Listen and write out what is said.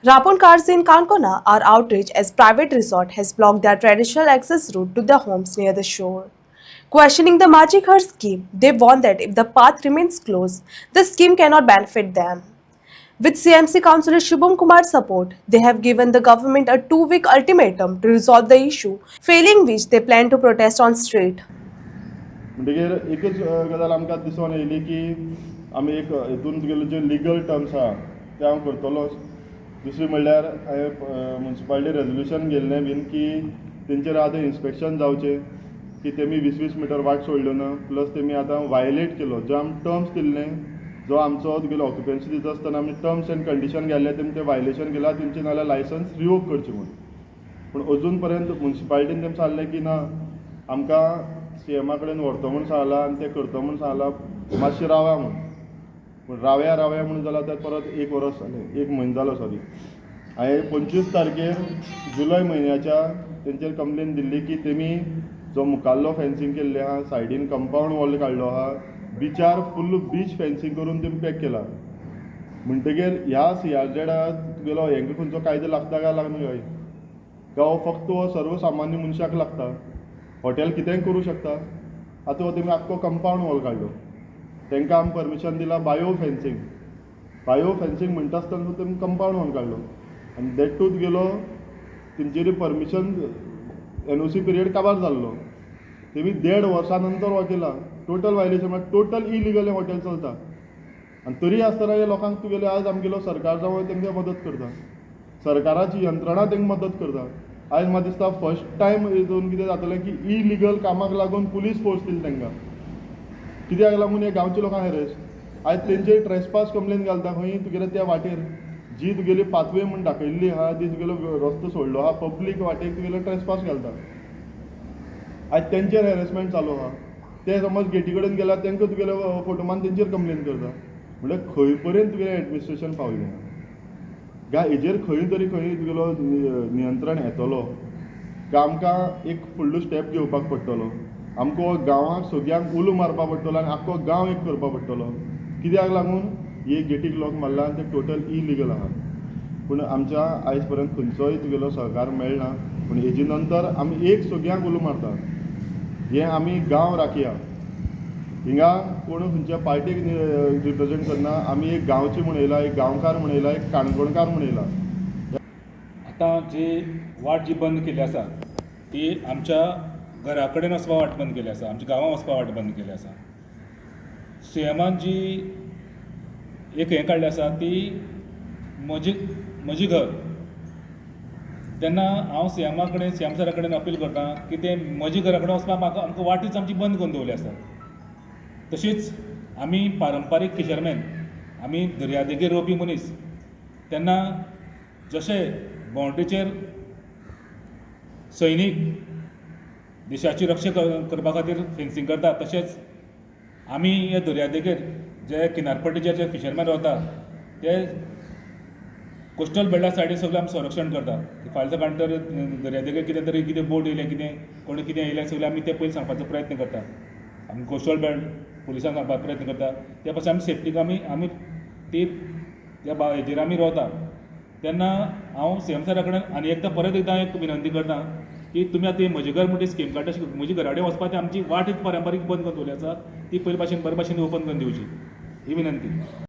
Rapun cars in Kankona are outraged as private resort has blocked their traditional access route to the homes near the shore. Questioning the Majighar scheme, they warn that if the path remains closed, the scheme cannot benefit them. With CMC Councillor Shubham Kumar's support, they have given the government a 2-week ultimatum to resolve the issue, failing which they plan to protest on street. म्हणटकीर एकच गजाल आमकां दिसून येयली की आमी एक हितून तुगेले जे लिगल टर्म्स आहा ते हांव करतलोच. दुसरी म्हणल्यार हांवें म्युन्सिपालिटी रेजोल्युशन गेल्लें बीन की तेंचेर आतां इन्स्पेक्शन जावचें की तेमी 20-20 मिटर वाट सोडल्यो ना, प्लस तेमी आतां वायलेट केलो जो आमी टर्म्स दिल्ले, जो आमचो तुगेलो ऑक्युपन्सी दिता आसतना आमी टर्म्स एंड कंडिशन घाल्ले तेमी तें वायलेशन केलां, तेंचे नाल्यार लायसन्स रिवोक करचें म्हूण. पूण अजून पर्यंत म्युन्सिपालिटीन तेमी सांगलें की ना आमकां CMA कडेन व्हरतो म्हूण सांगलां आनी तें करतो म्हूण सांगलां, मातशें रावया म्हूण. पूण रावया म्हूण जाल्यार आतां परत 1 वर्स जालें, 1 म्हयनो जालो सॉरी. हांवें 25 तारखेर जुलय म्हयन्याच्या तेंचेर कंप्लेन दिल्ली की तेमी जो मुखाल्लो फेन्सींग केल्लें आहा, सायडीन कंपावंड वॉल काडलो आहा, बिचार फूल बीच फेन्सींग करून तेमी पॅक केला. म्हणटकीर ह्या CRZ तुगेलो हेंका खंयचो कायदो लागता काय लागना काय, काय हो फक्त हो सर्वसामान्य मनशाक लागता. हॉटेल कितेंय करूं शकता. आतां हो तेमी आख्खो कंपावंड वॉल काडलो. तांकां आमी परमिशन दिलां बायो फेन्सींग म्हणटा आसतना तेमी कंपावंड वॉल काडलो आनी दॅट टू तुगेलो तेंचेरी परमिशन NOC पिरियड काबार जाल्लो. तेमी 1.5 वर्सां नंतर हो केला. टोटल वायलेशन म्हळ्यार टोटल इलिगल हें हॉटेल चलता. आनी तरी आसतना हे लोकांक तुगेले आज आमगेलो सरकार जावं तेंकां मदत करता. सरकाराची यंत्रणा तेंकां मदत करता. आयज म्हाका दिसता फर्स्ट टायम हितून कितें जातलें की इलिगल कामाक लागून पुलीस फोर्स दिली तांकां. कित्याक लागून हे गांवच्या लोकांक हेरेस. आयज तेंचेर ट्रेसपास कंप्लेन घालता खंय तुगेले त्या वाटेर जी तुगेली पाथवे म्हूण दाखयल्ली आहा, जी तुगेलो रस्तो सोडलो आहा पब्लीक वाटेक तुगेलो ट्रेसपास घालता. आयज तेंचेर हेरेसमेंट चालू आहा. ते समज गेटी कडेन गेल्यार तेंकां तुगेलो फोटो मारून तेंचेर कंप्लेन करता. म्हणल्यार खंय पर्यंत तुगेलें एडमिनिस्ट्रेशन पावलें. काय हेजेर खंय तरी खंय तुगेलो नियंत्रण येतलो काय आमकां एक फुडलो स्टेप घेवपाक पडटलो. आमकां गांवांक सगळ्यांक उलो मारपा पडटलो आनी आख्खो गांव एक करपा पडटलो. कित्याक लागून हे गेटीक लॉक मारला आनी ते टोटल इलिगल आहा. पूण आमच्या आयज पर्यंत खंयचोय तुगेलो सहकार मेळना. पूण हेजे नंतर आमी एक सगळ्यांक उलो मारता, हें आमी गांव राखया. हिंगा कोण खंयच्या पार्टीक रिप्रेजेंट करना. आमी एक गांवची म्हूण येयला, एक गांवकार म्हूण येयला, एक काणकोणकार म्हूण येयला. आतां जी वाट जी बंद केली आसा ती आमच्या घरा कडेन वचपा वाट बंद केली आसा, आमच्या गांवां वचपा वाट बंद केली आसा. CMान जी एक हें काडलें आसा ती म्हजी घर. तेन्ना हांव CMा कडेन CM सरा कडेन अपील करतां की तें म्हजी घरा कडेन वचपाक म्हाका आमकां वाटच आमची बंद करून दवरली आसा. तशीच आमी पारंपारीक फिशरमॅन, आमी दर्यादेगेर रोवपी मनीस, तेन्ना जशें बाउंड्रीचेर सैनीक देशाची रक्षा करपा खातीर फेन्सींग करता, तशेंच आमी हे दर्यादेगेर जे किनारपट्टीचेर जे फिशरमॅन रावता ते कोस्टल बेल्टा सायडीन सगळें आमी संरक्षण करता. फाल्यां सकाळीं तर दर्यादेगेर कितें बोट येयलें, कोणी कितें येयलें सगळें आमी ते पयलीं सांगपाचो प्रयत्न करता. आमी कोस्टल बेल्ट पुलिसांक सांगपाचो प्रयत्न करता. ते पासून आमी सेफ्टीक आमी ती त्या हेजेर आमी रावता. तेन्ना हांव CM सरा कडेन आनी एकदां परत एकदां एक विनंती करतां की तुमी आतां म्हजें घर म्हणटी स्कीम काडटा, म्हजी घरा कडेन वचपाची आमची वाट पारंपारीक बंद करून दवरली आसा ती पयले भाशेन बरे भाशेन ओपन करून दिवची, ही विनंती.